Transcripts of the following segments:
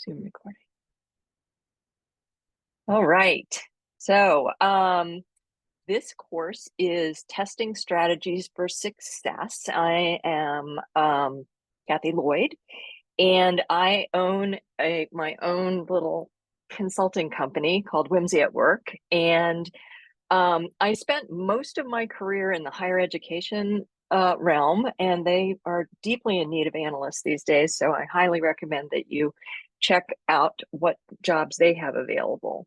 Zoom recording. All right. So this course is Testing Strategies for Success. I am Kathy Lloyd, and I own my own little consulting company called Whimsy at Work. And I spent most of my career in the higher education realm, and they are deeply in need of analysts these days. So I highly recommend that you check out what jobs they have available.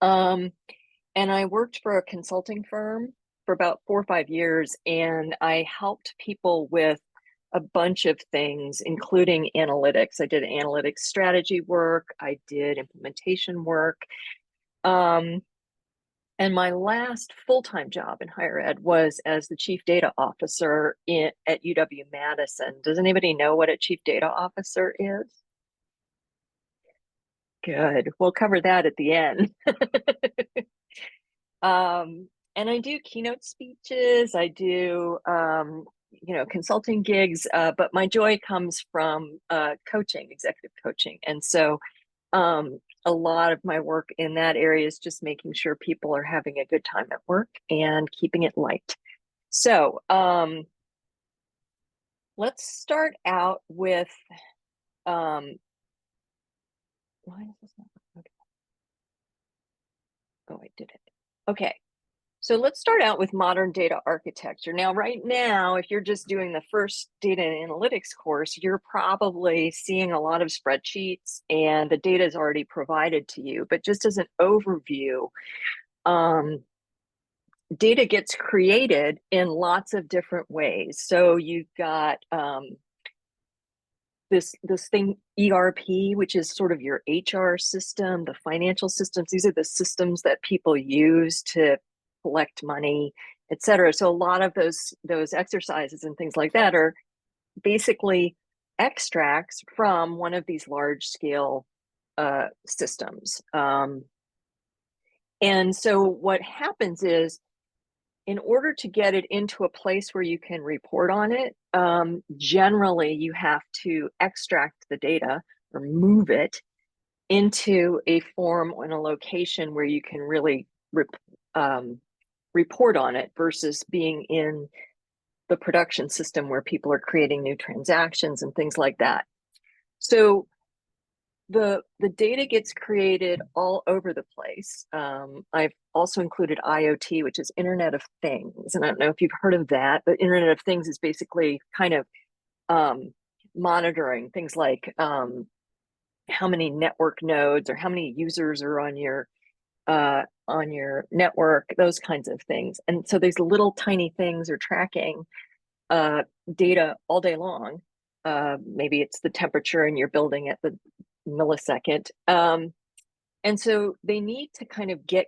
And I worked for a consulting firm for about 4 or 5 years, and I helped people with a bunch of things, including analytics. I did analytics strategy work, I did implementation work. And my last full-time job in higher ed was as the chief data officer at UW-Madison. Does anybody know what a chief data officer is? Good. We'll cover that at the end. And I do keynote speeches. I do, consulting gigs, but my joy comes from coaching, executive coaching. And so a lot of my work in that area is just making sure people are having a good time at work and keeping it light. So let's start out with, why is this not okay? Oh, I did it. Okay. So let's start out with modern data architecture. Now, right now, if you're just doing the first data and analytics course, you're probably seeing a lot of spreadsheets and the data is already provided to you. But just as an overview, data gets created in lots of different ways. So you've got this thing, ERP, which is sort of your HR system, the financial systems. These are the systems that people use to collect money, et cetera. So a lot of those exercises and things like that are basically extracts from one of these large scale systems. And so what happens is, in order to get it into a place where you can report on it, generally you have to extract the data or move it into a form and a location where you can really report on it versus being in the production system where people are creating new transactions and things like that. So the data gets created all over the place. I've also included IoT, which is Internet of Things. And I don't know if you've heard of that, but Internet of Things is basically kind of monitoring things like how many network nodes or how many users are on your network, those kinds of things. And so these little tiny things are tracking data all day long. Maybe it's the temperature in your building at the millisecond. And so they need to kind of get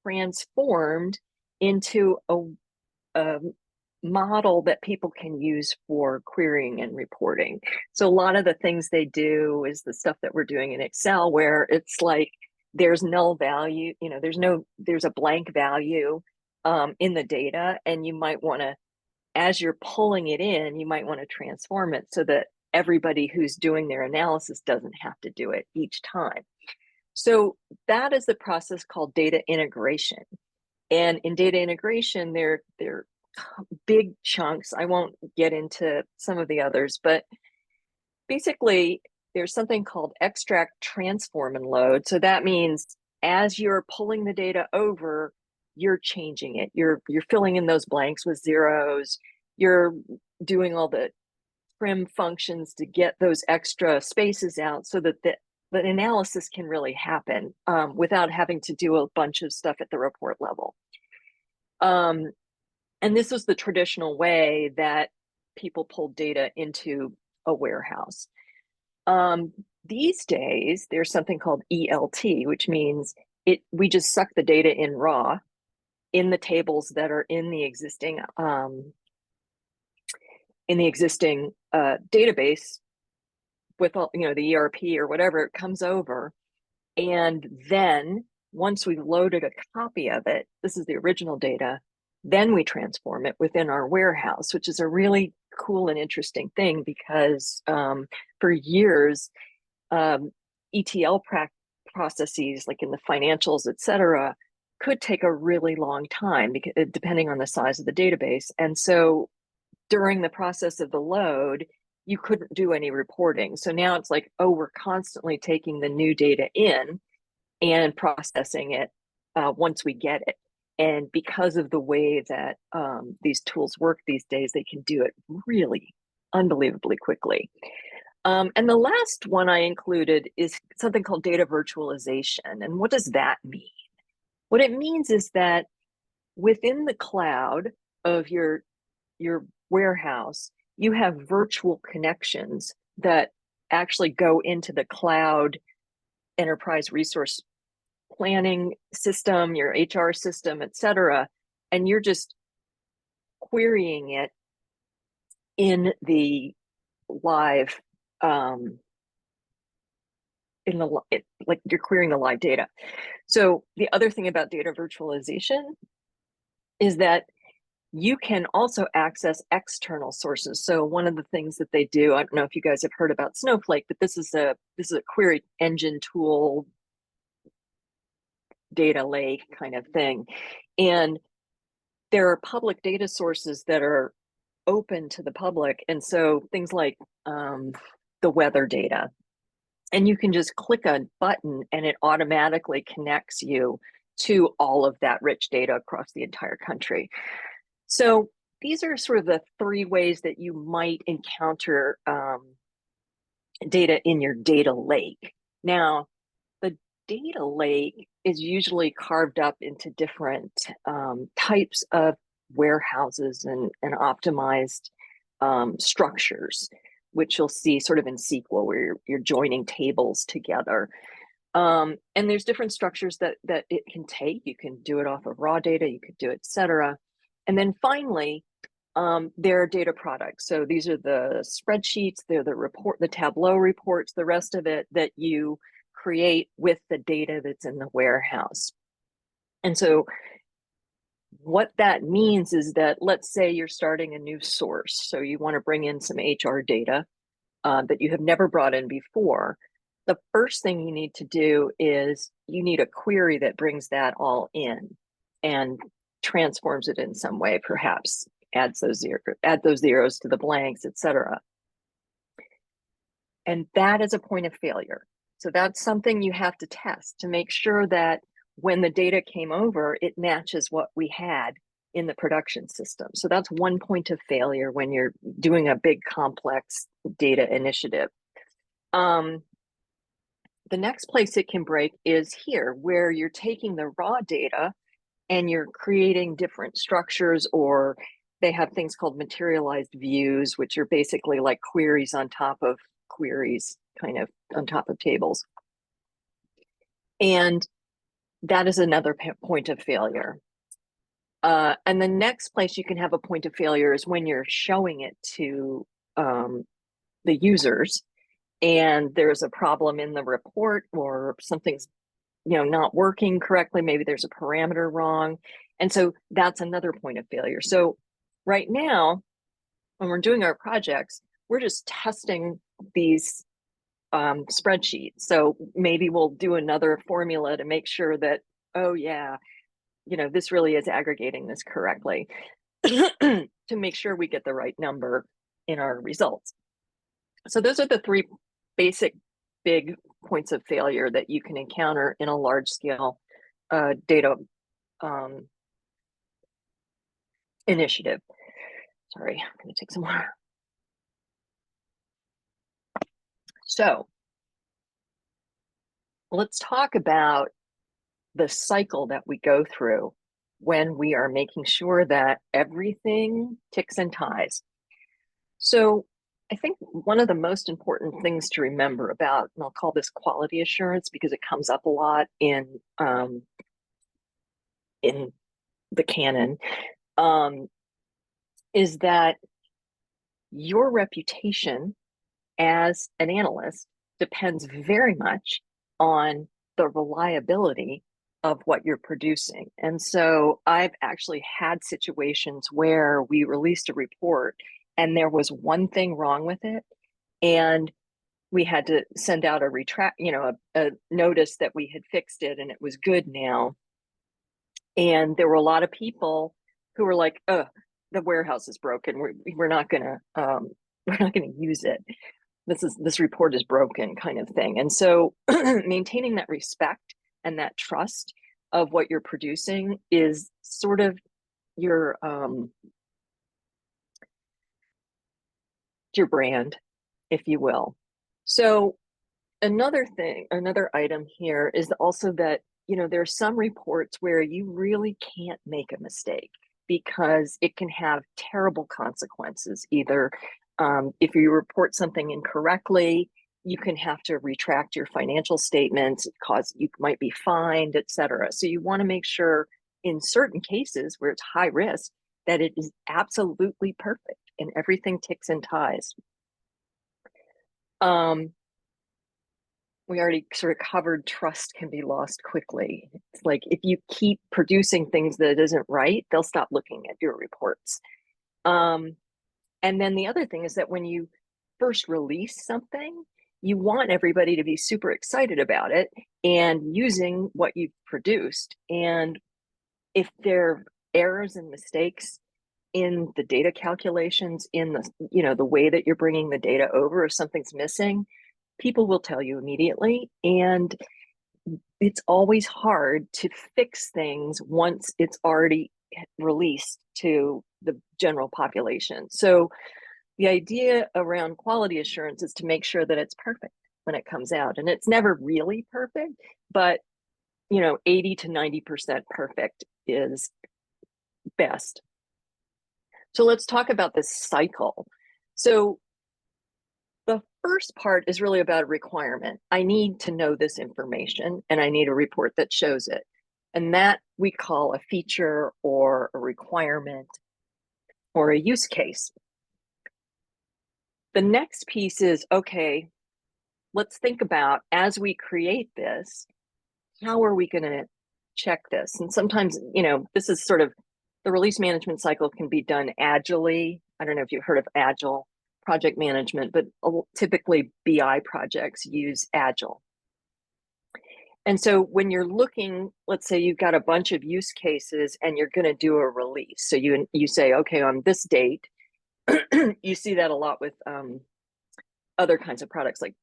transformed into a model that people can use for querying and reporting. So a lot of the things they do is the stuff that we're doing in Excel, where it's like there's null value, there's a blank value in the data, and you might want to, as you're pulling it in, you might want to transform it so that everybody who's doing their analysis doesn't have to do it each time. So that is the process called data integration. And in data integration, they're big chunks. I won't get into some of the others, but basically there's something called extract, transform, and load. So that means as you're pulling the data over, you're changing it. You're filling in those blanks with zeros. You're doing all the trim functions to get those extra spaces out so that the analysis can really happen without having to do a bunch of stuff at the report level. And this was the traditional way that people pulled data into a warehouse. These days, there's something called ELT, which means we just suck the data in raw in the tables that are in the existing database with all, the ERP or whatever. It comes over, and then once we've loaded a copy of it, this is the original data, then we transform it within our warehouse, which is a really cool and interesting thing because for years, ETL processes, like in the financials, et cetera, could take a really long time because, depending on the size of the database. And so during the process of the load, you couldn't do any reporting. So now it's like, oh, we're constantly taking the new data in and processing it once we get it. And because of the way that these tools work these days, they can do it really unbelievably quickly. And the last one I included is something called data virtualization. And what does that mean? What it means is that within the cloud of your warehouse, you have virtual connections that actually go into the cloud enterprise resource planning system, your HR system, et cetera, and you're just querying it in the live, like you're querying the live data. So the other thing about data virtualization is that you can also access external sources. So one of the things that they do, I don't know if you guys have heard about Snowflake, but this is a query engine tool, data lake kind of thing. And there are public data sources that are open to the public. And so things like the weather data, and you can just click a button and it automatically connects you to all of that rich data across the entire country. So these are sort of the three ways that you might encounter data in your data lake. Now, the data lake is usually carved up into different types of warehouses and optimized structures, which you'll see sort of in SQL, where you're joining tables together. And there's different structures that it can take. You can do it off of raw data, you could do it, et cetera. And then finally, there are data products. So these are the spreadsheets, they're the Tableau reports, the rest of it that you create with the data that's in the warehouse. And so what that means is that, let's say you're starting a new source. So you want to bring in some HR data that you have never brought in before. The first thing you need to do is you need a query that brings that all in and transforms it in some way, perhaps add those zeros to the blanks, et cetera. And that is a point of failure. So that's something you have to test to make sure that when the data came over, it matches what we had in the production system. So that's one point of failure when you're doing a big complex data initiative. The next place it can break is here, where you're taking the raw data and you're creating different structures, or they have things called materialized views, which are basically like queries on top of queries, kind of on top of tables. And that is another point of failure. And the next place you can have a point of failure is when you're showing it to the users and there's a problem in the report, or something's not working correctly. Maybe there's a parameter wrong. And so that's another point of failure. So right now, when we're doing our projects, we're just testing these spreadsheets. So maybe we'll do another formula to make sure that, oh yeah, this really is aggregating this correctly to make sure we get the right number in our results. So those are the three basic big points of failure that you can encounter in a large scale data initiative. Sorry, I'm going to take some water. So let's talk about the cycle that we go through when we are making sure that everything ticks and ties. So I think one of the most important things to remember about, and I'll call this quality assurance because it comes up a lot in the canon, is that your reputation as an analyst depends very much on the reliability of what you're producing. And so I've actually had situations where we released a report and there was one thing wrong with it, and we had to send out a notice that we had fixed it and it was good now. And there were a lot of people who were like, "Oh, the warehouse is broken. We're not gonna we're not gonna use it. This report is broken," kind of thing. And so maintaining that respect and that trust of what you're producing is sort of your brand, if you will. So another item here is also that, there are some reports where you really can't make a mistake because it can have terrible consequences. Either if you report something incorrectly, you can have to retract your financial statements, you might be fined, etc. So you want to make sure in certain cases where it's high risk that it is absolutely perfect and everything ticks and ties. We already sort of covered trust can be lost quickly. It's like if you keep producing things that isn't right, they'll stop looking at your reports. And then the other thing is that when you first release something, you want everybody to be super excited about it and using what you've produced. And if there are errors and mistakes in the data calculations, in the way that you're bringing the data over, if something's missing, people will tell you immediately. And it's always hard to fix things once it's already released to the general population. So the idea around quality assurance is to make sure that it's perfect when it comes out. And it's never really perfect, but 80 to 90% perfect is best. So let's talk about this cycle. So the first part is really about a requirement. I need to know this information and I need a report that shows it. And that we call a feature or a requirement or a use case. The next piece is, okay, let's think about, as we create this, how are we going to check this? And sometimes, this is sort of, the release management cycle can be done agilely. I don't know if you've heard of agile project management, but typically BI projects use agile. And so when you're looking, let's say you've got a bunch of use cases and you're going to do a release. So you say, okay, on this date, you see that a lot with other kinds of products like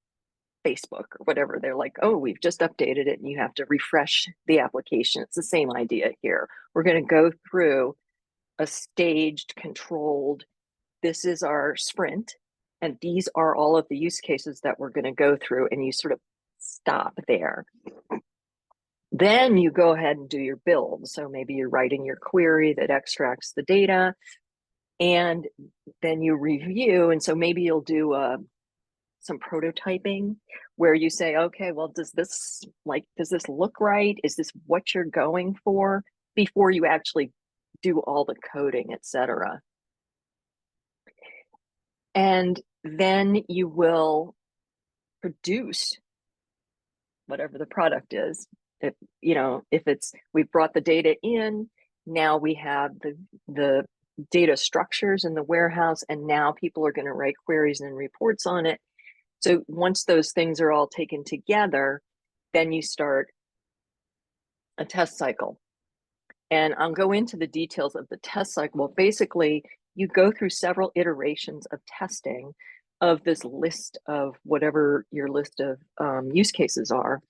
Facebook or whatever. They're like, oh, we've just updated it and you have to refresh the application. It's the same idea here. We're going to go through a staged, controlled, this is our sprint, and these are all of the use cases that we're going to go through, and you sort of stop there. Then you go ahead and do your build. So maybe you're writing your query that extracts the data, and then you review. And so maybe you'll do some prototyping where you say, okay, well, does this look right? Is this what you're going for? Before you actually do all the coding, etc. And then you will produce whatever the product is. If it's, we've brought the data in, now we have the data structures in the warehouse, and now people are going to write queries and reports on it. So once those things are all taken together, then you start a test cycle. And I'll go into the details of the test cycle. Well, basically, you go through several iterations of testing of this list of whatever your list of use cases are.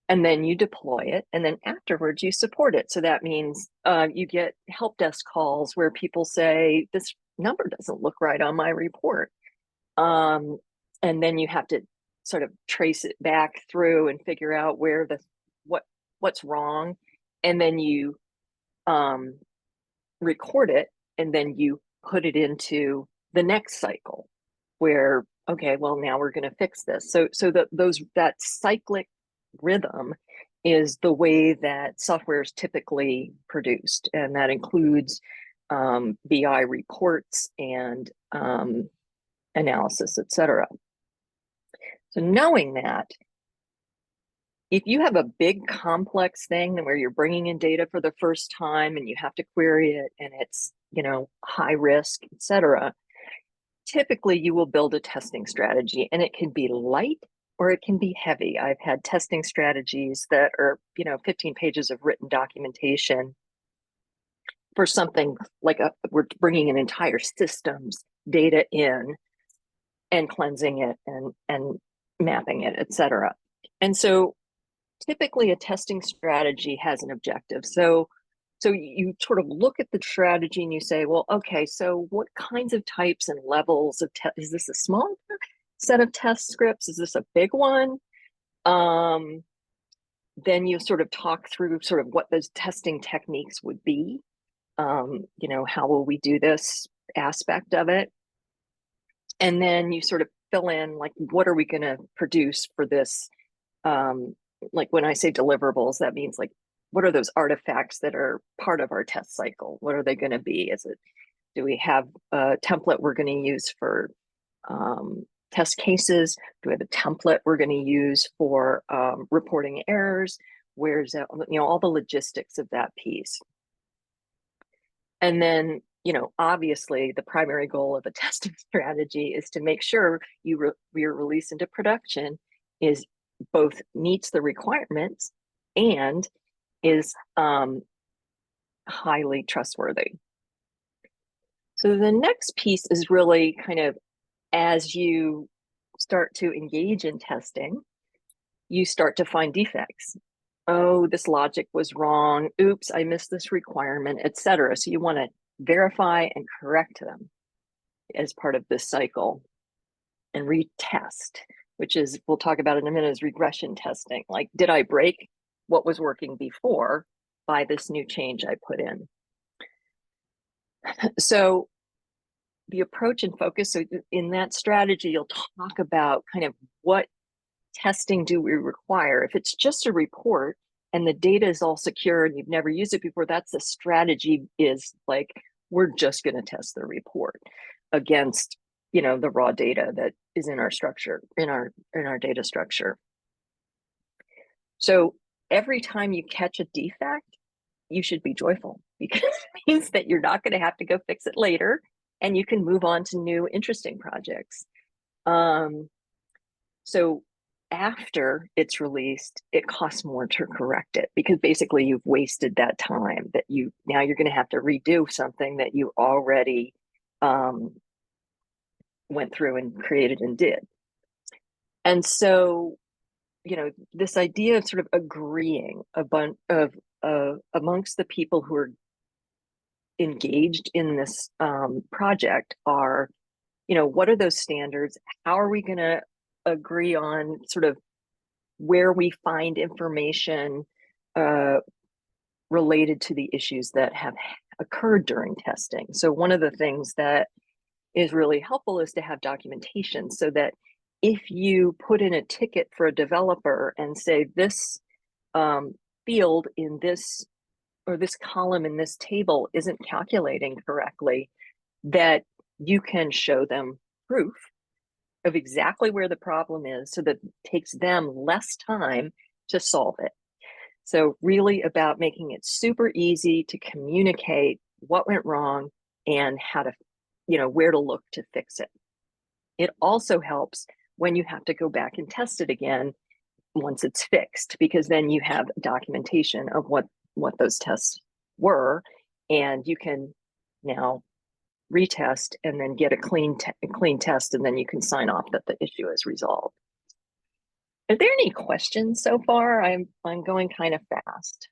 And then you deploy it. And then afterwards, you support it. So that means you get help desk calls where people say, this number doesn't look right on my report. And then you have to sort of trace it back through and figure out where what's wrong. And then you record it, and then you put it into the next cycle where, okay, well, now we're going to fix this. So that cyclic rhythm is the way that software is typically produced. And that includes BI reports and analysis, etc. So knowing that, if you have a big complex thing where you're bringing in data for the first time and you have to query it and it's, high risk, etc., typically you will build a testing strategy, and it can be light or it can be heavy. I've had testing strategies that are, 15 pages of written documentation for something like we're bringing an entire system's data in and cleansing it and mapping it, et cetera. And so typically a testing strategy has an objective. So you sort of look at the strategy and you say, well, okay, so what kinds of types and levels of is this a small set of test scripts? Is this a big one? Then you sort of talk through sort of what those testing techniques would be. How will we do this aspect of it? And then you sort of fill in, like, what are we going to produce for this? Like when I say deliverables, that means like, what are those artifacts that are part of our test cycle? What are they going to be? Do we have a template we're going to use for test cases? Do we have a template we're going to use for reporting errors? Where's that, all the logistics of that piece. And then, obviously the primary goal of a testing strategy is to make sure your release into production is both meets the requirements and is highly trustworthy. So the next piece is really kind of, as you start to engage in testing, you start to find defects. Oh, this logic was wrong. Oops, I missed this requirement, et cetera. So you want to verify and correct them as part of this cycle, and retest, which is, we'll talk about in a minute, is regression testing. Like, did I break what was working before by this new change I put in? So the approach and focus, so in that strategy, you'll talk about kind of what testing do we require. If it's just a report and the data is all secure and you've never used it before, that's the strategy, is like, we're just going to test the report against, the raw data that is in our structure, in our data structure. So every time you catch a defect, you should be joyful, because it means that you're not going to have to go fix it later, and you can move on to new interesting projects. So after it's released, it costs more to correct it, because basically you've wasted that time that now you're going to have to redo something that you already went through and created and did. And so, this idea of sort of agreeing amongst the people who are engaged in this project are, what are those standards? How are we going to agree on sort of where we find information related to the issues that have occurred during testing? So one of the things that is really helpful is to have documentation, so that if you put in a ticket for a developer and say this field in this, or this column in this table isn't calculating correctly, that you can show them proof of exactly where the problem is, so that it takes them less time to solve it. So really about making it super easy to communicate what went wrong and how to, where to look to fix it. It also helps when you have to go back and test it again once it's fixed, because then you have documentation of what those tests were, and you can now retest and then get a clean test, and then you can sign off that the issue is resolved. Are there any questions so far? I'm going kind of fast.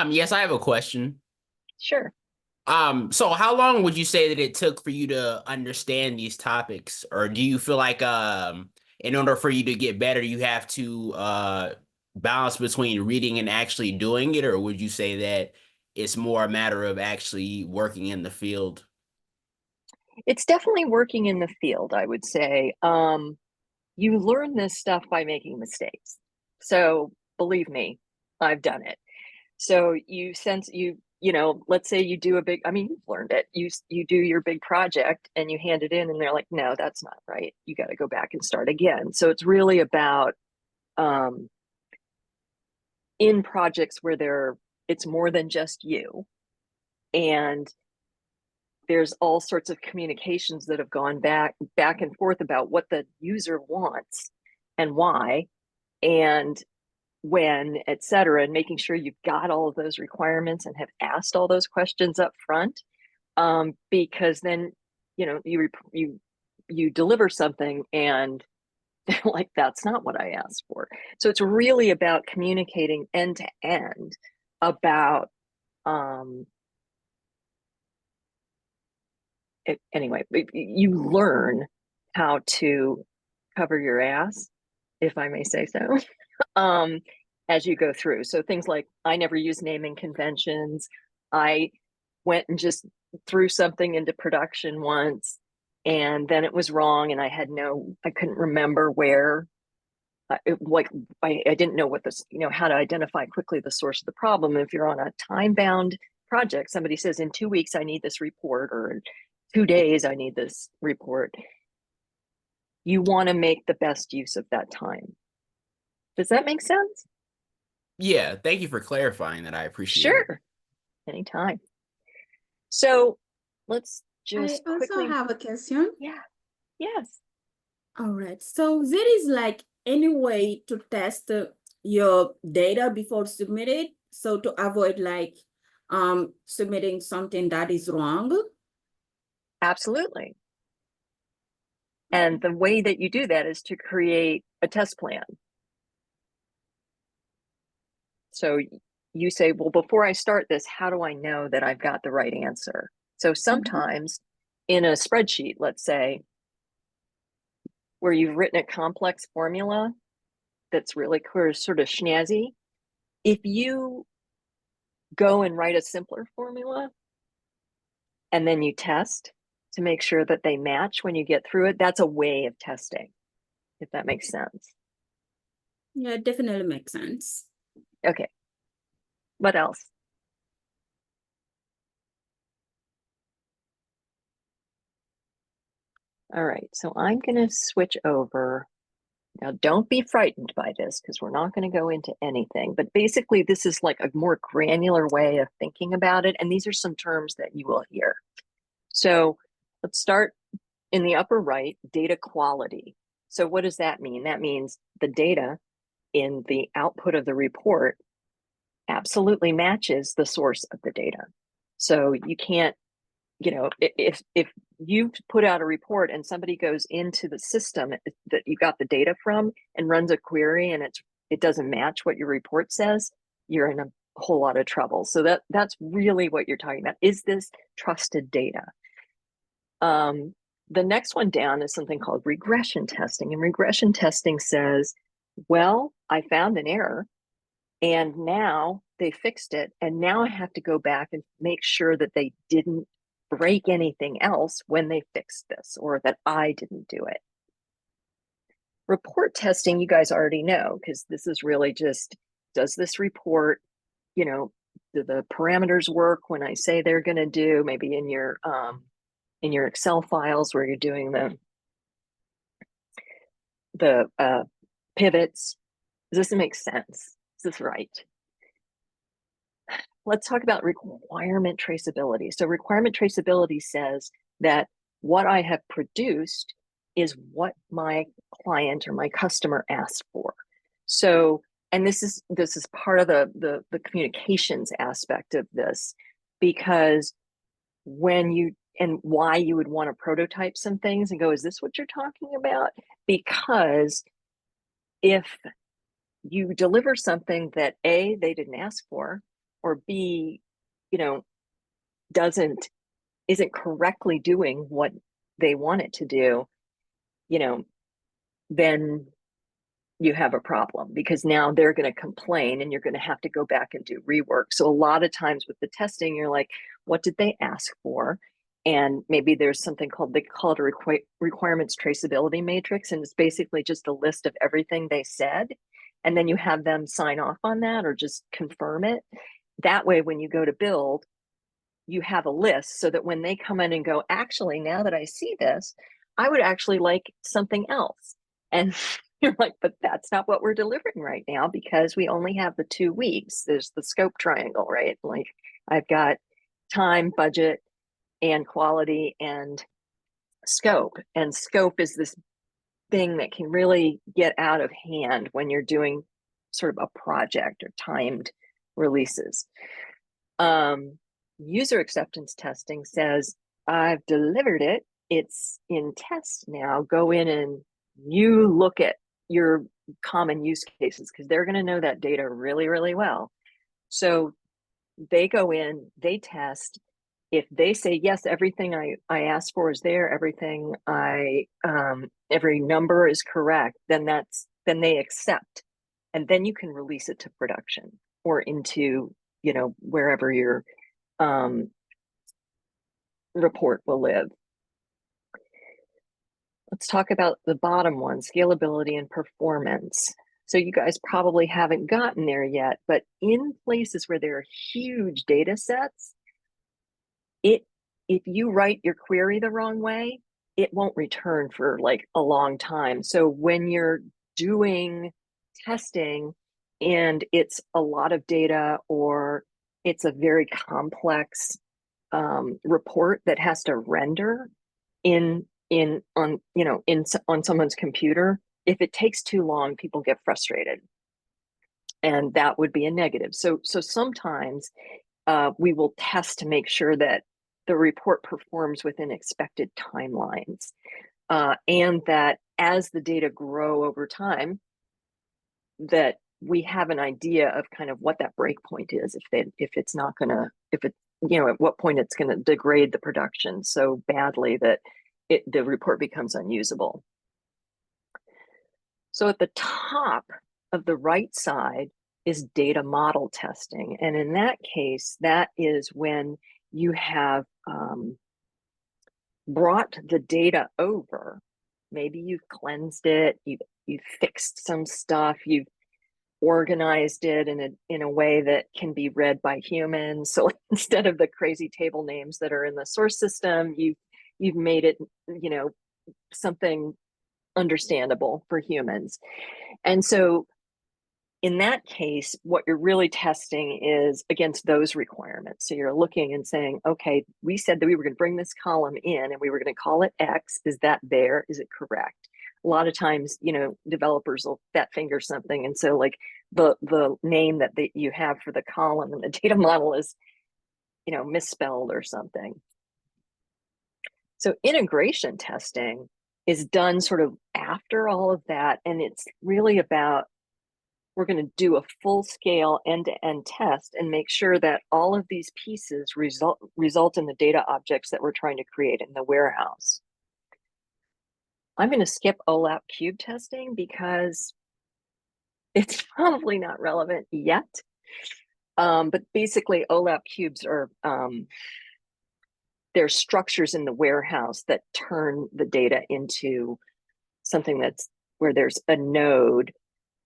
Yes, I have a question. Sure. So how long would you say that it took for you to understand these topics? Or do you feel like in order for you to get better, you have to balance between reading and actually doing it? Or would you say that it's more a matter of actually working in the field? It's definitely working in the field, I would say. You learn this stuff by making mistakes. So believe me, I've done it. So let's say you do you've learned it. You do your big project and you hand it in, and they're like, no, that's not right. You got to go back and start again. So it's really about in projects where it's more than just you, and there's all sorts of communications that have gone back and forth about what the user wants and why and when, et cetera, and making sure you've got all of those requirements and have asked all those questions up front. Because then, you deliver something and like, that's not what I asked for. So it's really about communicating end to end about, anyway, you learn how to cover your ass, if I may say so, as you go through. So things like, I never use naming conventions. I went and just threw something into production once, and then it was wrong, and I couldn't remember where. I didn't know what this, how to identify quickly the source of the problem. If you're on a time-bound project, somebody says, in 2 weeks, I need this report, or in 2 days, I need this report. You want to make the best use of that time. Does that make sense? Yeah, thank you for clarifying that. I appreciate it. Sure. Anytime. So let's I just also quickly. have a question. Yeah. Yes. All right. So there is like any way to test your data before submit it, so to avoid like submitting something that is wrong? Absolutely. And the way that you do that is to create a test plan. So you say, well, before I start this, how do I know that I've got the right answer? So sometimes in a spreadsheet, let's say, where you've written a complex formula that's really clear, sort of snazzy, if you go and write a simpler formula and then you test to make sure that they match when you get through it, that's a way of testing, if that makes sense. Yeah, it definitely makes sense. Okay. What else? All right, so I'm going to switch over. Now, don't be frightened by this because we're not going to go into anything, but basically this is like a more granular way of thinking about it. And these are some terms that you will hear. So let's start in the upper right, data quality. So what does that mean? That means the data in the output of the report absolutely matches the source of the data. So you can't, if you put out a report and somebody goes into the system that you got the data from and runs a query and it doesn't match what your report says, you're in a whole lot of trouble. So that's really what you're talking about. Is this trusted data? The next one down is something called regression testing. And regression testing says, well, I found an error and now they fixed it. And now I have to go back and make sure that they didn't break anything else when they fixed this, or that I didn't do it. Report testing, you guys already know, because this is really just, does this report, do the parameters work when I say they're going to do, maybe in your Excel files where you're doing the pivots. Does this make sense? Is this right? Let's talk about requirement traceability. So requirement traceability says that what I have produced is what my client or my customer asked for. So, and this is part of the communications aspect of this, because and why you would want to prototype some things and go, is this what you're talking about? Because if you deliver something that A, they didn't ask for, or B, isn't correctly doing what they want it to do, then you have a problem, because now they're going to complain and you're going to have to go back and do rework. So a lot of times with the testing, you're like, what did they ask for? And maybe there's something they call it a requirements traceability matrix. And it's basically just a list of everything they said. And then you have them sign off on that or just confirm it. That way, when you go to build, you have a list so that when they come in and go, actually, now that I see this, I would actually like something else. And you're like, but that's not what we're delivering right now, because we only have the 2 weeks. There's the scope triangle, right? Like, I've got time, budget, and quality and scope. And scope is this thing that can really get out of hand when you're doing sort of a project or timed releases. User acceptance testing says, I've delivered it, it's in test now, go in and you look at your common use cases, because they're going to know that data really, really well. So they go in, they test. If they say, yes, everything I asked for is there, everything every number is correct, then they accept. And then you can release it to production or into, wherever your report will live. Let's talk about the bottom one, scalability and performance. So you guys probably haven't gotten there yet, but in places where there are huge data sets, if you write your query the wrong way, it won't return for like a long time. So when you're doing testing and it's a lot of data, or it's a very complex report that has to render on someone's computer, if it takes too long, people get frustrated, and that would be a negative. So sometimes we will test to make sure that the report performs within expected timelines, and that as the data grow over time, that we have an idea of kind of what that break point is, at what point it's going to degrade the production so badly that the report becomes unusable. So at the top of the right side is data model testing. And in that case, that is when you have brought the data over. Maybe you've cleansed it, you've fixed some stuff, you've organized it in a way that can be read by humans. So instead of the crazy table names that are in the source system, you've made it, something understandable for humans. And so in that case, what you're really testing is against those requirements. So you're looking and saying, okay, we said that we were going to bring this column in and we were going to call it X. Is that there? Is it correct? A lot of times, developers will fat finger something. And so like the name that you have for the column in the data model is, misspelled or something. So integration testing is done sort of after all of that. And it's really about, we're going to do a full scale end-to-end test and make sure that all of these pieces result in the data objects that we're trying to create in the warehouse. I'm going to skip OLAP cube testing because it's probably not relevant yet. But basically OLAP cubes are, they're structures in the warehouse that turn the data into something that's where there's a node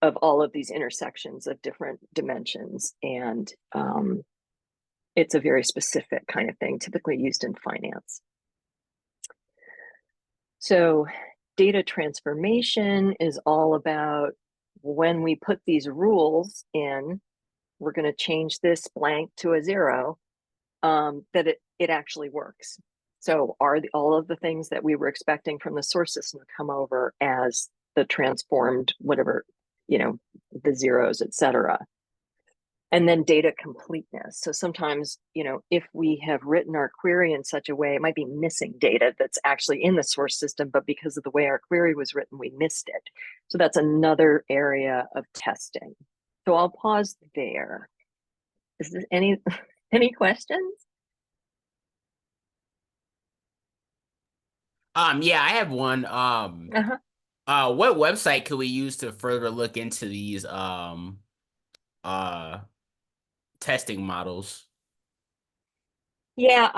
of all of these intersections of different dimensions. And it's a very specific kind of thing, typically used in finance. So data transformation is all about when we put these rules in, we're going to change this blank to a 0, that it actually works. So are all of the things that we were expecting from the source system to come over as the transformed, whatever, the zeros, etc. And then data completeness. So sometimes, if we have written our query in such a way, it might be missing data that's actually in the source system, but because of the way our query was written, we missed it. So that's another area of testing. So I'll pause there. Is there any questions? Yeah, I have one. What website could we use to further look into these testing models? Yeah,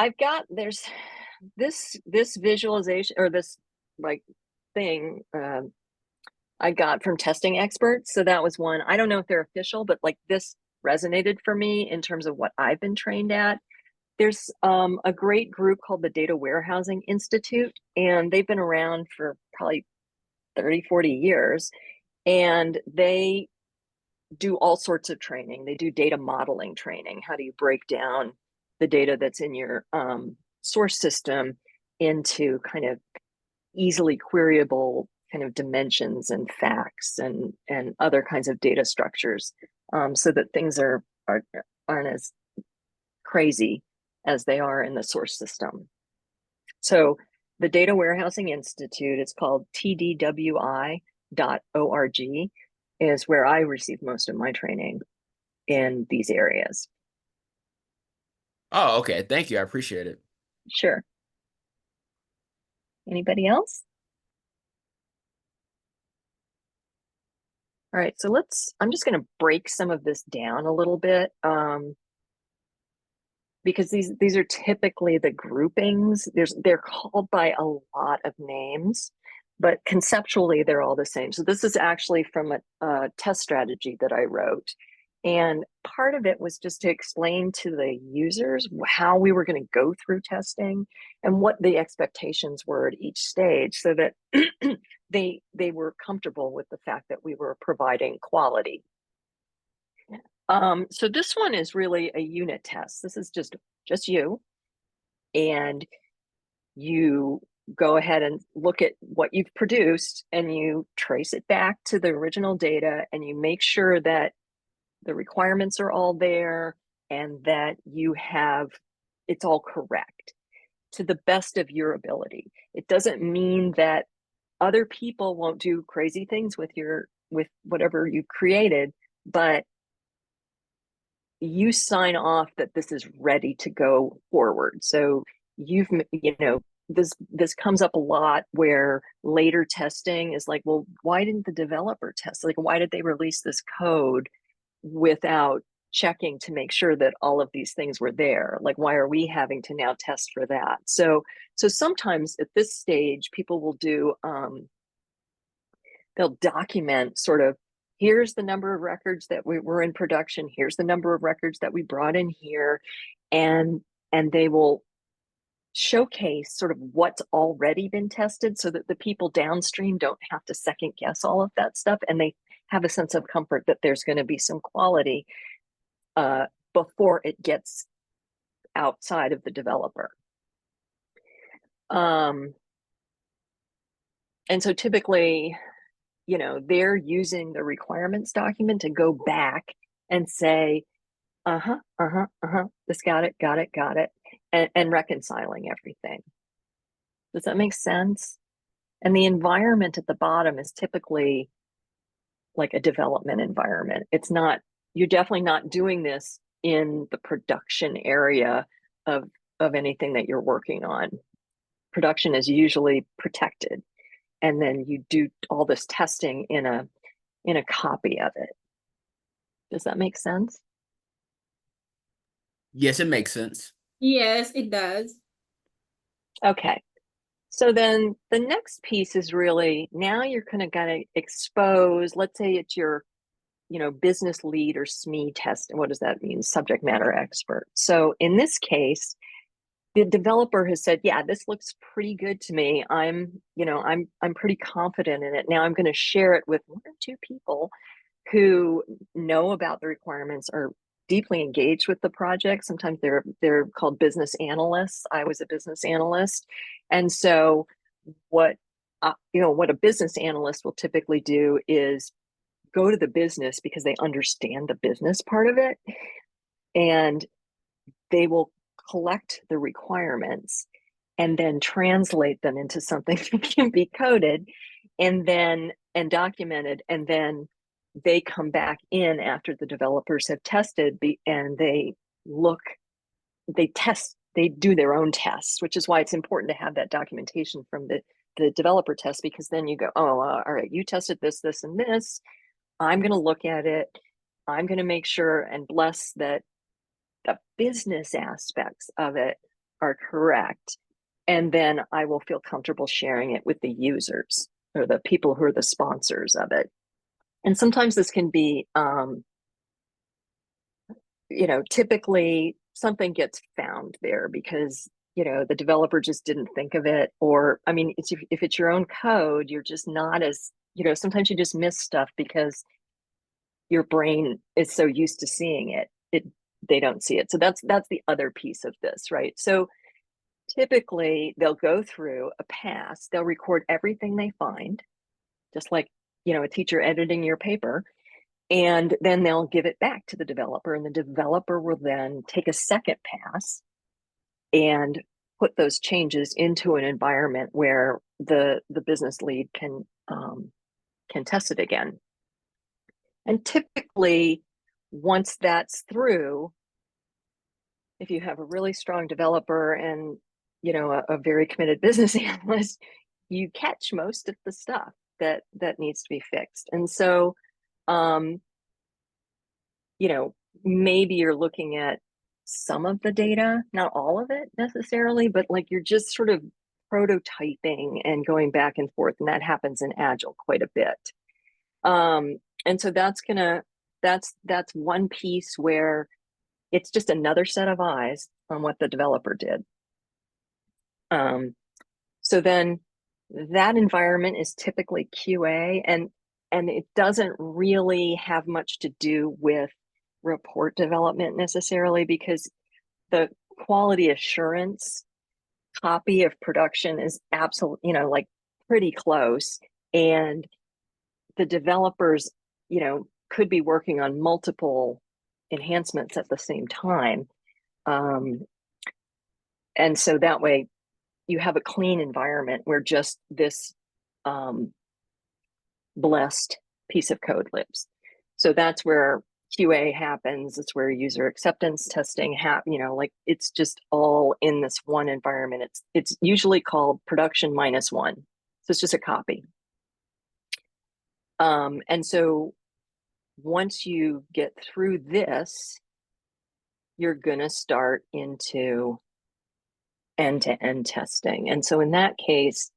there's this visualization, or this like thing I got from testing experts. So that was one. I don't know if they're official, but like this resonated for me in terms of what I've been trained at. There's a great group called the Data Warehousing Institute, and they've been around for probably 30, 40 years. And they do all sorts of training. They do data modeling training. How do you break down the data that's in your source system into kind of easily queryable kind of dimensions and facts and other kinds of data structures, so that things aren't as crazy as they are in the source system. So the Data Warehousing Institute, it's called tdwi.org, is where I received most of my training in these areas. Oh, okay. Thank you. I appreciate it. Sure. Anybody else? All right, so I'm just going to break some of this down a little bit, because these are typically the groupings. They're called by a lot of names, but conceptually they're all the same. So this is actually from a test strategy that I wrote. And part of it was just to explain to the users how we were going to go through testing and what the expectations were at each stage, so that they were comfortable with the fact that we were providing quality. So this one is really a unit test. This is just you, and you go ahead and look at what you've produced and you trace it back to the original data, and you make sure that the requirements are all there and that it's all correct to the best of your ability. It doesn't mean that other people won't do crazy things with whatever you created, but you sign off that this is ready to go forward. So this comes up a lot, where later testing is like, well, why didn't the developer test? Like, why did they release this code without checking to make sure that all of these things were there? Like, why are we having to now test for that? So sometimes at this stage, people will do, they'll document sort of, here's the number of records that we were in production, here's the number of records that we brought in here, and they will showcase sort of what's already been tested, so that the people downstream don't have to second guess all of that stuff, and they have a sense of comfort that there's going to be some quality before it gets outside of the developer. And so typically, they're using the requirements document to go back and say, this got it, and reconciling everything. Does that make sense? And the environment at the bottom is typically like a development environment. You're definitely not doing this in the production area of anything that you're working on. Production is usually protected, and then you do all this testing in a copy of it. Does that make sense? Yes, it makes sense. Yes, it does. Okay. So then the next piece is really, now you're kind of going to expose, let's say it's your, business lead or SME test. And what does that mean? Subject matter expert. So in this case, the developer has said, yeah, this looks pretty good to me. I'm pretty confident in it. Now I'm going to share it with one or two people who know about the requirements, are deeply engaged with the project. Sometimes they're called business analysts. I was a business analyst. And so what a business analyst will typically do is go to the business, because they understand the business part of it, and they will collect the requirements and then translate them into something that can be coded and documented, and then they come back in after the developers have tested, and they do their own tests, which is why it's important to have that documentation from the developer test, because then you go, oh, all right, you tested this, this, and this. I'm going to look at it. I'm going to make sure and bless that the business aspects of it are correct. And then I will feel comfortable sharing it with the users, or the people who are the sponsors of it. And sometimes this can be, typically something gets found there because, the developer just didn't think of it. Or, I mean, if it's your own code, you're just not as, sometimes you just miss stuff because your brain is so used to seeing it, they don't see it. So that's the other piece of this, right? So typically they'll go through a pass, they'll record everything they find, just like, a teacher editing your paper, and then they'll give it back to the developer, and the developer will then take a second pass and put those changes into an environment where the business lead can test it again. And typically, once that's through, if you have a really strong developer and a very committed business analyst, you catch most of the stuff that needs to be fixed. And so, maybe you're looking at some of the data, not all of it necessarily, but like you're just sort of prototyping and going back and forth, and that happens in Agile quite a bit. And so that's one piece where it's just another set of eyes on what the developer did. So then that environment is typically QA, and it doesn't really have much to do with report development necessarily, because the quality assurance copy of production is absolutely, like pretty close. And the developers, could be working on multiple enhancements at the same time. And so that way you have a clean environment where just this blessed piece of code lives. So that's where QA happens. It's where user acceptance testing like it's just all in this one environment. It's usually called production -1. So it's just a copy. And so once you get through this, you're going to start into end-to-end testing. And so in that case,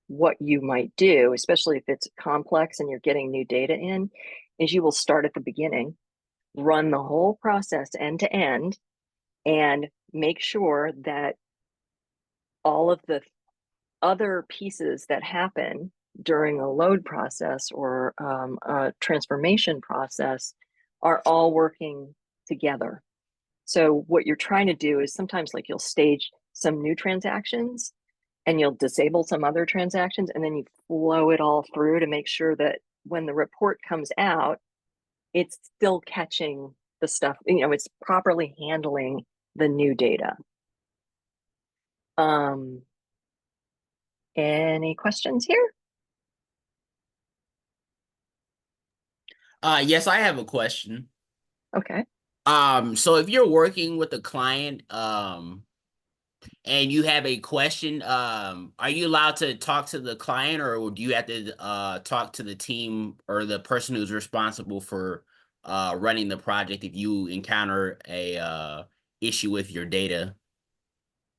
what you might do, especially if it's complex and you're getting new data in, is you will start at the beginning, run the whole process end to end, and make sure that all of the other pieces that happen during a load process or a transformation process are all working together. So what you're trying to do is sometimes like you'll stage some new transactions and you'll disable some other transactions, and then you flow it all through to make sure that when the report comes out, it's still catching the stuff, it's properly handling the new data. Any questions here? Yes, I have a question. Okay. So if you're working with a client, and you have a question, are you allowed to talk to the client, or do you have to talk to the team or the person who's responsible for running the project if you encounter a issue with your data?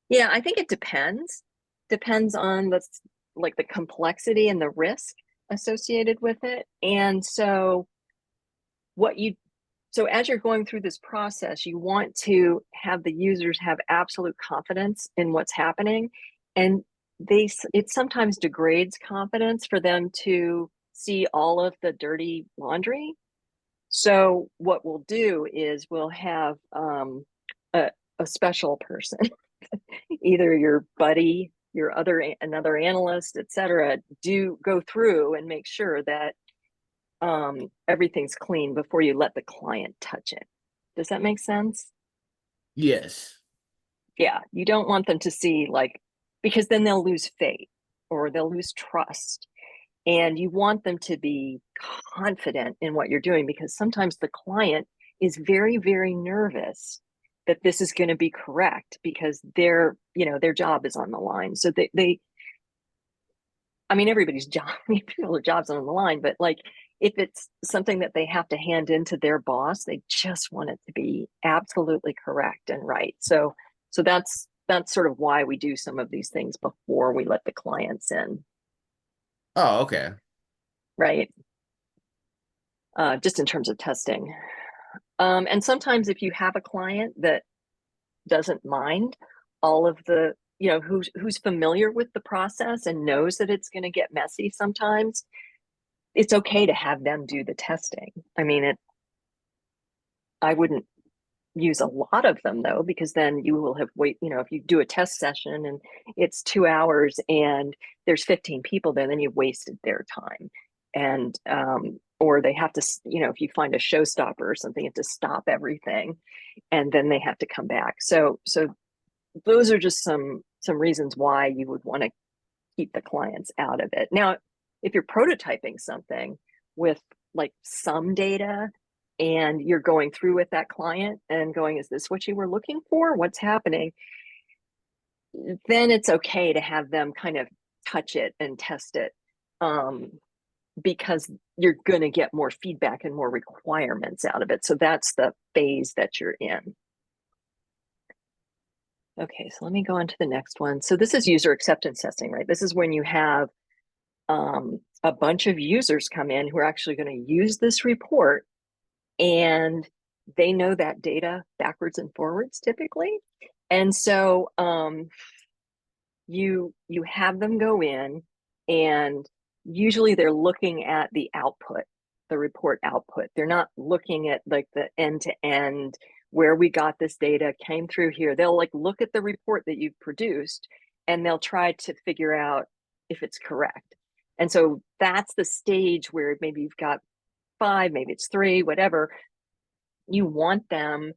Yeah, I think it depends. Depends on the complexity and the risk associated with it. And so so as you're going through this process, you want to have the users have absolute confidence in what's happening. And it sometimes degrades confidence for them to see all of the dirty laundry. So what we'll do is we'll have a special person, either your buddy, another analyst, etc., go through and make sure that everything's clean before you let the client touch it. Does that make sense? Yes. Yeah, you don't want them to see because then they'll lose faith or they'll lose trust. And you want them to be confident in what you're doing, because sometimes the client is very, very nervous that this is going to be correct because their job is on the line. So everybody's job, people's jobs are on the line, but if it's something that they have to hand into their boss, they just want it to be absolutely correct and right. So that's sort of why we do some of these things before we let the clients in. Oh, okay. Right. Just in terms of testing. And sometimes if you have a client that doesn't mind all of the, who's familiar with the process and knows that it's going to get messy sometimes, it's okay to have them do the testing. I wouldn't use a lot of them though, because then you will have if you do a test session and it's 2 hours and there's 15 people there, then you've wasted their time. And or they have to, if you find a showstopper or something, you have to stop everything and then they have to come back. So those are just some reasons why you would want to keep the clients out of it. Now, if you're prototyping something with like some data and you're going through with that client and going, is this what you were looking for? What's happening? Then it's okay to have them kind of touch it and test it, because you're going to get more feedback and more requirements out of it. So that's the phase that you're in. Okay, so let me go on to the next one. So this is user acceptance testing, right? This is when you have a bunch of users come in who are actually going to use this report, and they know that data backwards and forwards typically. And so you have them go in, and usually they're looking at the output, the report output. They're not looking at like the end to end, where we got this data came through here. They'll like look at the report that you've produced and they'll try to figure out if it's correct. And so that's the stage where maybe you've got 5, maybe it's 3, whatever. You want them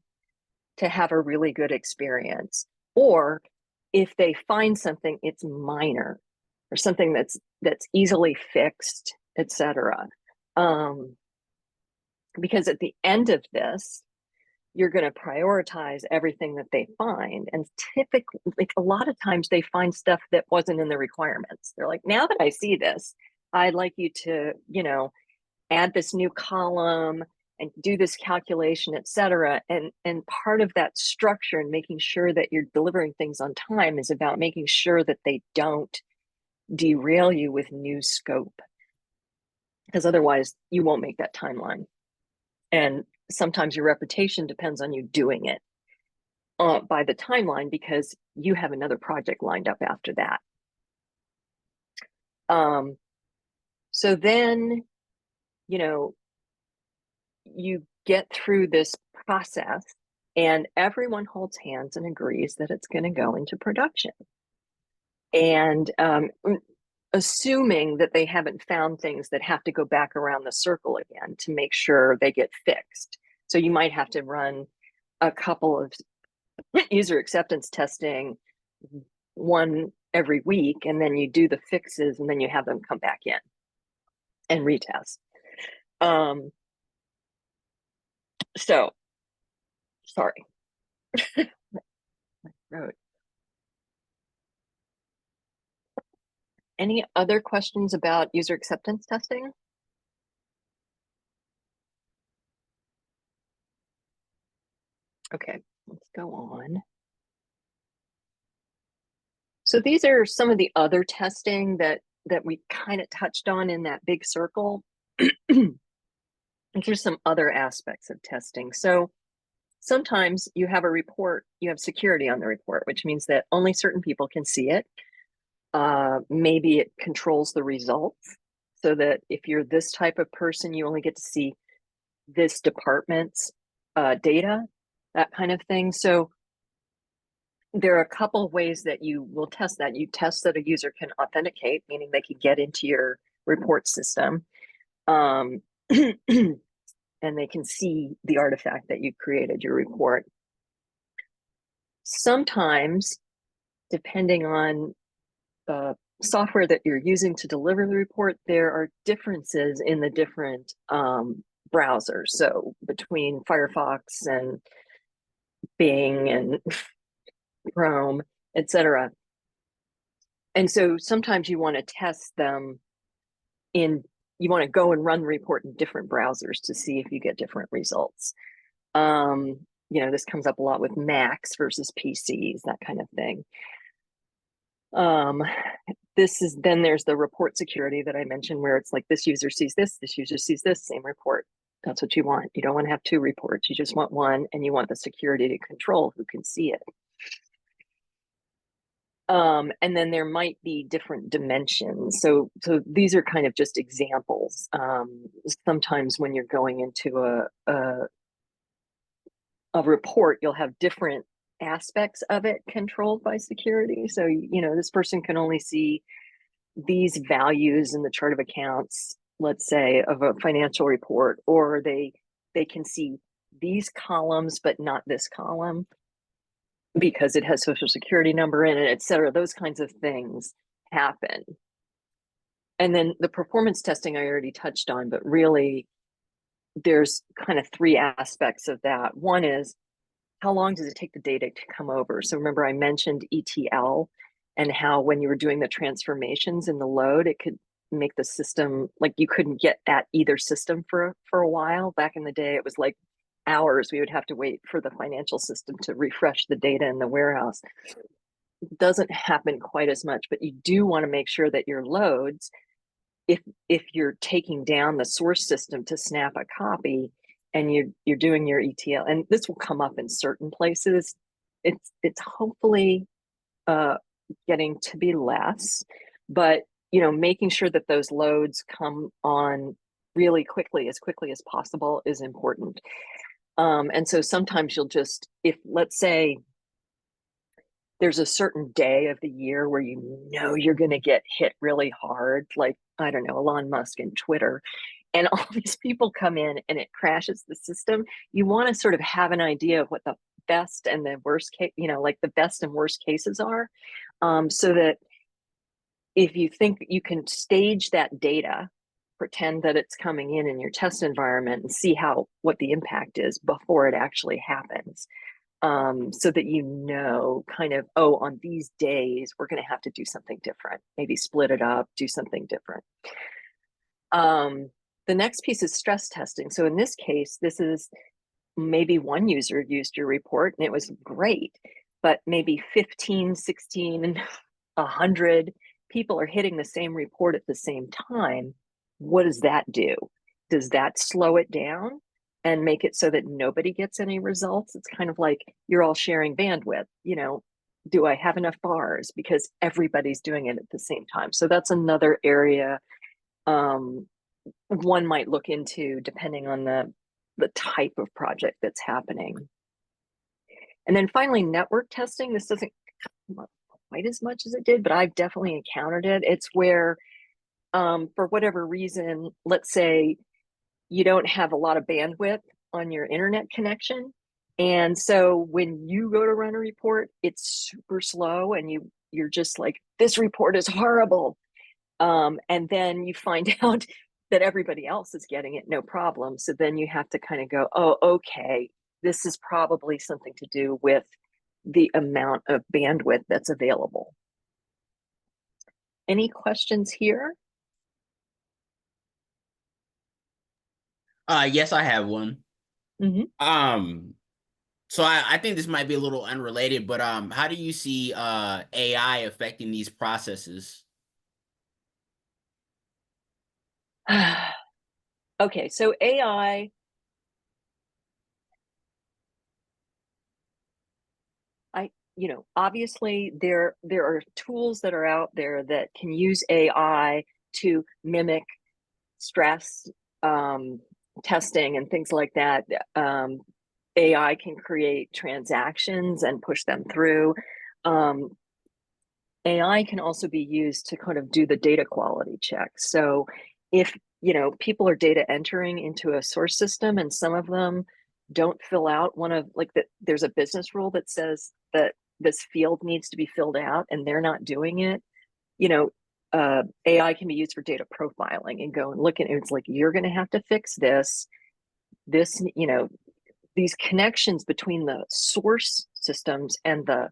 to have a really good experience. Or if they find something, it's minor or something that's easily fixed, etc. Because at the end of this, you're going to prioritize everything that they find. And typically, like a lot of times they find stuff that wasn't in the requirements. They're like, now that I see this, I'd like you to, add this new column and do this calculation, etc. And part of that structure and making sure that you're delivering things on time is about making sure that they don't derail you with new scope, because otherwise you won't make that timeline. And sometimes your reputation depends on you doing it by the timeline, because you have another project lined up after that. So then, you get through this process and everyone holds hands and agrees that it's going to go into production. And assuming that they haven't found things that have to go back around the circle again to make sure they get fixed. So you might have to run a couple of user acceptance testing, one every week, and then you do the fixes and then you have them come back in and retest. So, sorry. Wrote. Any other questions about user acceptance testing? Okay, let's go on. So these are some of the other testing that we kind of touched on in that big circle. And here's some other aspects of testing. So sometimes you have a report, you have security on the report, which means that only certain people can see it. Maybe it controls the results so that if you're this type of person, you only get to see this department's data, that kind of thing. So there are a couple of ways that you will test that. You test that a user can authenticate, meaning they can get into your report system. And they can see the artifact that you created, your report. Sometimes, depending on the software that you're using to deliver the report, there are differences in the different browsers. So between Firefox and Bing and Chrome, etc. And so sometimes you want to test them you want to go and run the report in different browsers to see if you get different results. This comes up a lot with Macs versus PCs, that kind of thing. Then there's the report security that I mentioned, where it's like this user sees this user sees this, same report. That's what you want. You don't want to have 2 reports. You just want one, and you want the security to control who can see it. And then there might be different dimensions. So these are kind of just examples. Sometimes when you're going into a a report, you'll have different aspects of it controlled by security. So, this person can only see these values in the chart of accounts, let's say, of a financial report, or they can see these columns, but not this column because it has social security number in it, et cetera. Those kinds of things happen. And then the performance testing I already touched on, but really there's kind of three aspects of that. One is, how long does it take the data to come over? So remember I mentioned ETL and how when you were doing the transformations in the load, it could make the system, like you couldn't get at either system for a while. Back in the day, it was like hours we would have to wait for the financial system to refresh the data in the warehouse. It doesn't happen quite as much, but you do want to make sure that your loads, if you're taking down the source system to snap a copy and you're doing your ETL, and this will come up in certain places, it's hopefully getting to be less, but making sure that those loads come on really quickly as possible is important. And so sometimes you'll just, if let's say there's a certain day of the year where you're going to get hit really hard, like, I don't know, Elon Musk and Twitter, and all these people come in and it crashes the system, you want to sort of have an idea of what the best and the worst case, like the best and worst cases are, so that if you think you can stage that data, pretend that it's coming in your test environment and see what the impact is before it actually happens. So that kind of, on these days, we're going to have to do something different, maybe split it up, do something different. The next piece is stress testing. So in this case, this is maybe one user used your report and it was great, but maybe 15, 16, and 100 people are hitting the same report at the same time. What does that do? Does that slow it down and make it so that nobody gets any results? It's kind of like you're all sharing bandwidth. Do I have enough bars? Because everybody's doing it at the same time. So that's another area one might look into depending on the type of project that's happening. And then finally, network testing. This doesn't come up quite as much as it did, but I've definitely encountered it. It's where, for whatever reason, let's say you don't have a lot of bandwidth on your internet connection. And so when you go to run a report, it's super slow and you're just like, this report is horrible. And then you find out that everybody else is getting it, no problem. So then you have to kind of go, oh, okay, this is probably something to do with the amount of bandwidth that's available. Any questions here? Yes, I have one. Mm-hmm. So I think this might be a little unrelated, but how do you see AI affecting these processes? Okay, so AI, obviously there are tools that are out there that can use AI to mimic stress testing and things like that. AI can create transactions and push them through. AI can also be used to kind of do the data quality check. So if people are data entering into a source system and some of them don't fill out there's a business rule that says that this field needs to be filled out and they're not doing it, AI can be used for data profiling and go and look at it. It's like, you're going to have to fix this, these connections between the source systems and the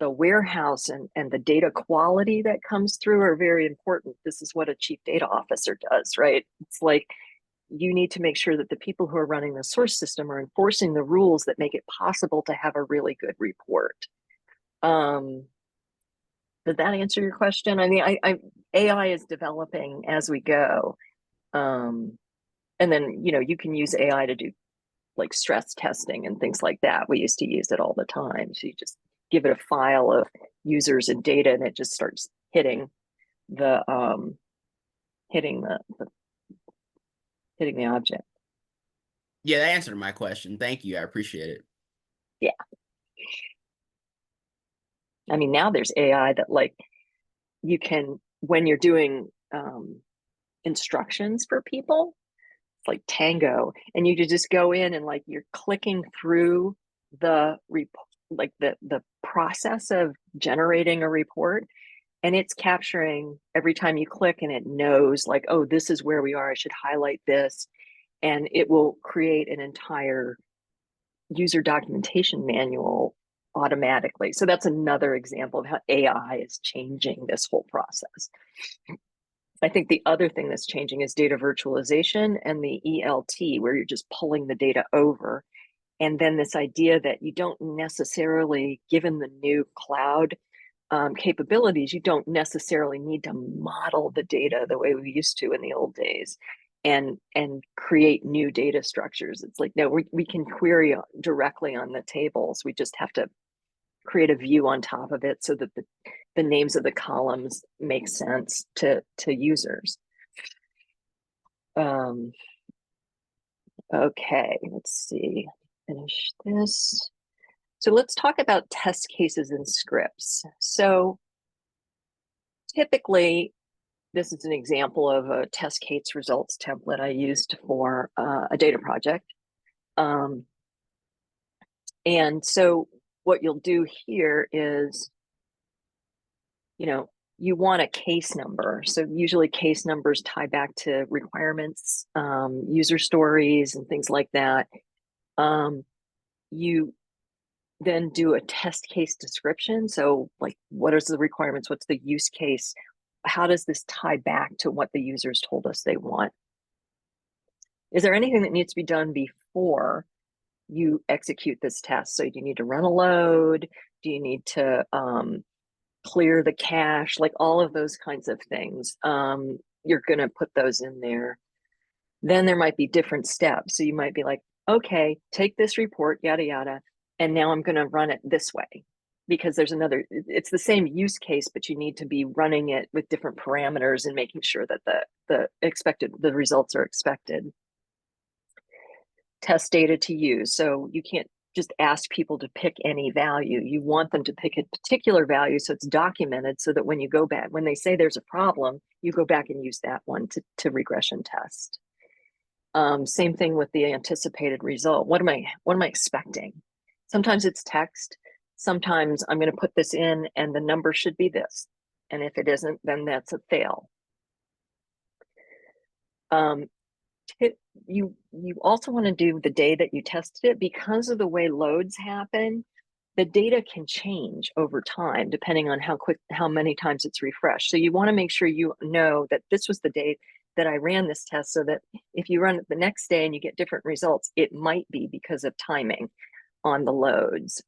warehouse and the data quality that comes through are very important. This is what a chief data officer does, right? It's like, you need to make sure that the people who are running the source system are enforcing the rules that make it possible to have a really good report. Did that answer your question? I mean, AI is developing as we go. And then, you can use AI to do like stress testing and things like that. We used to use it all the time. So you just give it a file of users and data and it just starts hitting the object. Yeah, that answered my question. Thank you. I appreciate it. Yeah. I mean, now there's AI that like you can, when you're doing instructions for people, like Tango, and you could just go in and like you're clicking through the like the process of generating a report, and it's capturing every time you click, and it knows like, oh, this is where we are, I should highlight this, and it will create an entire user documentation manual automatically. So that's another example of how AI is changing this whole process. I think the other thing that's changing is data virtualization and the ELT, where you're just pulling the data over. And then this idea that you don't necessarily, given the new cloud capabilities, you don't necessarily need to model the data the way we used to in the old days and create new data structures. It's like, no, we can query directly on the tables. We just have to create a view on top of it so that the names of the columns make sense to users. Okay, let's see, finish this. So let's talk about test cases and scripts. So typically, this is an example of a test case results template I used for a data project. And so what you'll do here is, you know, you want a case number. So usually case numbers tie back to requirements, user stories, and things like that. You then do a test case description. So like, what is the requirements? What's the use case? How does this tie back to what the users told us they want? Is there anything that needs to be done before you execute this test? So do you need to run a load? Do you need to clear the cache? Like all of those kinds of things. You're going to put those in there. Then there might be different steps. So you might be like, okay, take this report, yada, yada, and now I'm going to run it this way, because there's another, it's the same use case, but you need to be running it with different parameters and making sure that the results are expected. Test data to use. So you can't just ask people to pick any value. You want them to pick a particular value so it's documented, so that when you go back, when they say there's a problem, you go back and use that one to regression test. Same thing with the anticipated result. What am I expecting? Sometimes it's text. Sometimes I'm going to put this in and the number should be this. And if it isn't, then that's a fail. You also want to do the day that you tested it, because of the way loads happen. The data can change over time depending on how many times it's refreshed. So you want to make sure you know that this was the day that I ran this test, so that if you run it the next day and you get different results, it might be because of timing on the loads.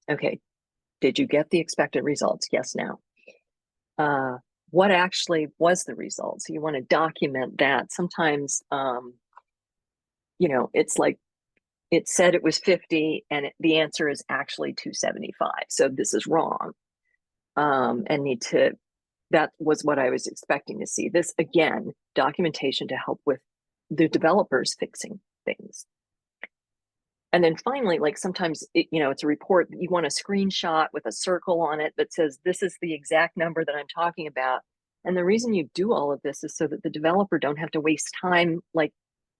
Okay, did you get the expected results? Yes, no. What actually was the result? So you want to document that. Sometimes, you know, it's like, it said it was 50 and the answer is actually 275. So this is wrong. And that was what I was expecting to see. This, again, documentation to help with the developers fixing things. And then finally, like sometimes, it's a report that you want a screenshot with a circle on it that says, this is the exact number that I'm talking about. And the reason you do all of this is so that the developer don't have to waste time, like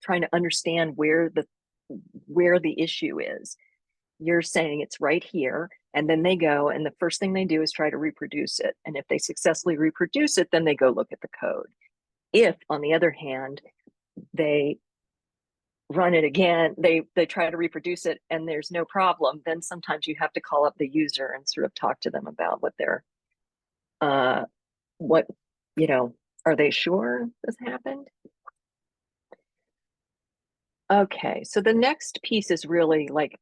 trying to understand where the issue is. You're saying it's right here, and then they go, and the first thing they do is try to reproduce it. And if they successfully reproduce it, then they go look at the code. If, on the other hand, they run it again, they try to reproduce it and there's no problem, then sometimes you have to call up the user and sort of talk to them about what they're, are they sure this happened? Okay, so the next piece is really like,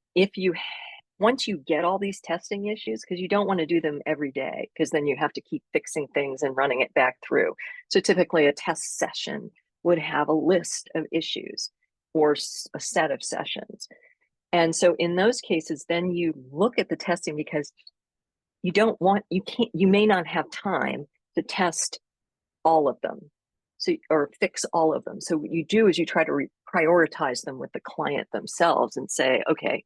once you get all these testing issues, because you don't want to do them every day, because then you have to keep fixing things and running it back through. So typically a test session would have a list of issues or a set of sessions. And so in those cases, then you look at the testing, because you may not have time to test all of them, or fix all of them. So what you do is you try to prioritize them with the client themselves and say, okay,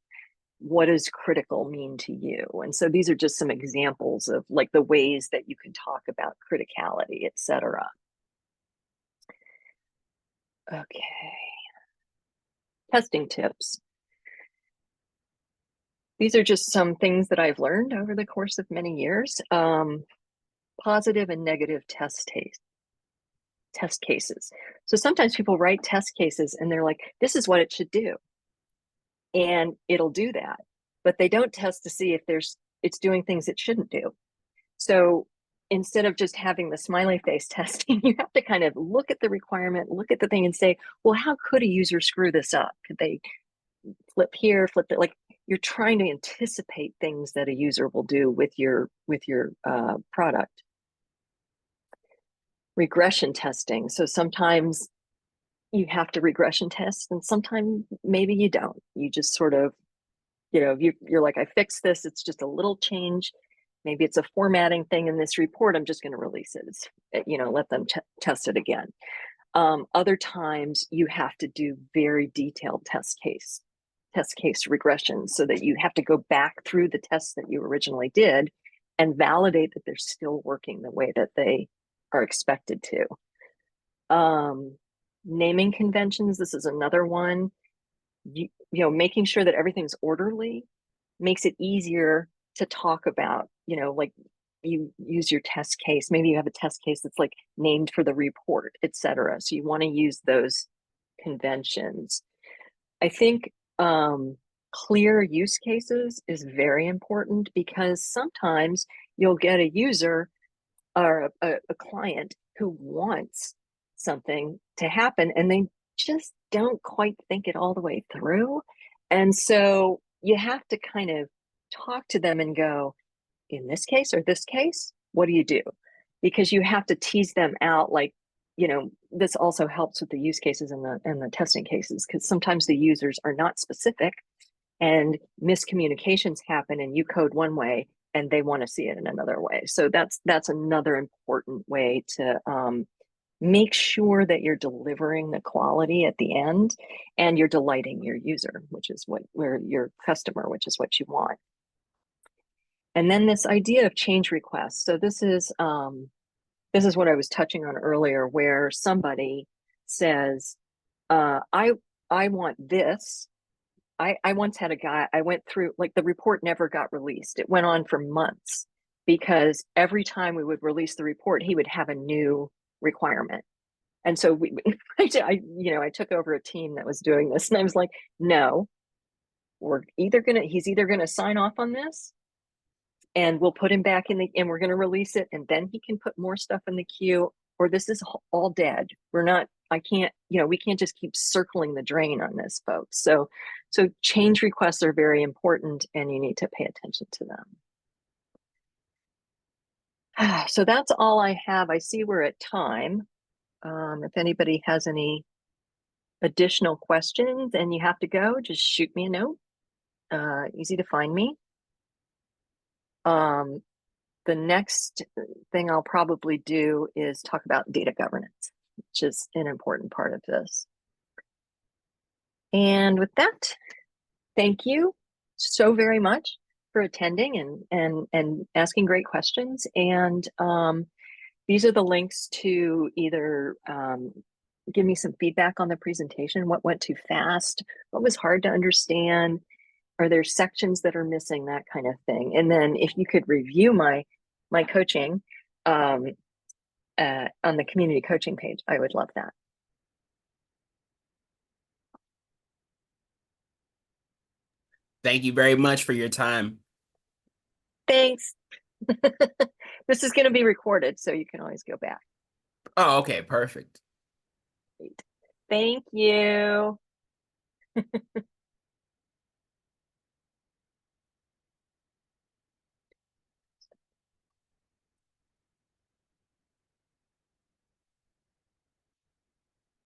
what does critical mean to you? And so these are just some examples of like the ways that you can talk about criticality, et cetera. Okay. Testing tips. These are just some things that I've learned over the course of many years. Positive and negative test cases. So sometimes people write test cases and they're like, this is what it should do. And it'll do that, but they don't test to see if it's doing things it shouldn't do. So instead of just having the smiley face testing, you have to kind of look at the requirement, look at the thing and say, well, how could a user screw this up? Could they flip here, flip it? Like, you're trying to anticipate things that a user will do with your product. Regression testing. So sometimes you have to regression test and sometimes maybe you don't. You just sort of, you're like, I fixed this. It's just a little change. Maybe it's a formatting thing in this report. I'm just going to release it. Let them test it again. Other times you have to do very detailed test case regression so that you have to go back through the tests that you originally did and validate that they're still working the way that they are expected to. Naming conventions, this is another one. Making sure that everything's orderly makes it easier to talk about, like you use your test case. Maybe you have a test case that's like named for the report, et cetera. So you want to use those conventions. I think clear use cases is very important because sometimes you'll get a user or a client who wants something to happen and they just don't quite think it all the way through. And so you have to kind of talk to them and go, in this case or this case, what do you do? Because you have to tease them out. Like, this also helps with the use cases and the testing cases, because sometimes the users are not specific and miscommunications happen and you code one way and they want to see it in another way. So that's another important way to make sure that you're delivering the quality at the end and you're delighting your user, which is your customer, which is what you want. And then this idea of change requests. So this is what I was touching on earlier, where somebody says, I want this. I once had a guy, I went through, like, the report never got released. It went on for months because every time we would release the report, he would have a new requirement. And so I took over a team that was doing this and I was like, no, he's either gonna sign off on this and we'll put him back and we're gonna release it and then he can put more stuff in the queue, or this is all dead. We can't just keep circling the drain on this, folks. So change requests are very important and you need to pay attention to them. So that's all I have. I see we're at time. If anybody has any additional questions and you have to go, just shoot me a note. Easy to find me. The next thing I'll probably do is talk about data governance, which is an important part of this. And with that, thank you so very much for attending and asking great questions. And these are the links to either give me some feedback on the presentation, what went too fast, what was hard to understand, are there sections that are missing, that kind of thing. And then if you could review my coaching on the community coaching page, I would love that. Thank you very much for your time. Thanks. This is going to be recorded, so you can always go back. Oh, okay, perfect. Great. Thank you.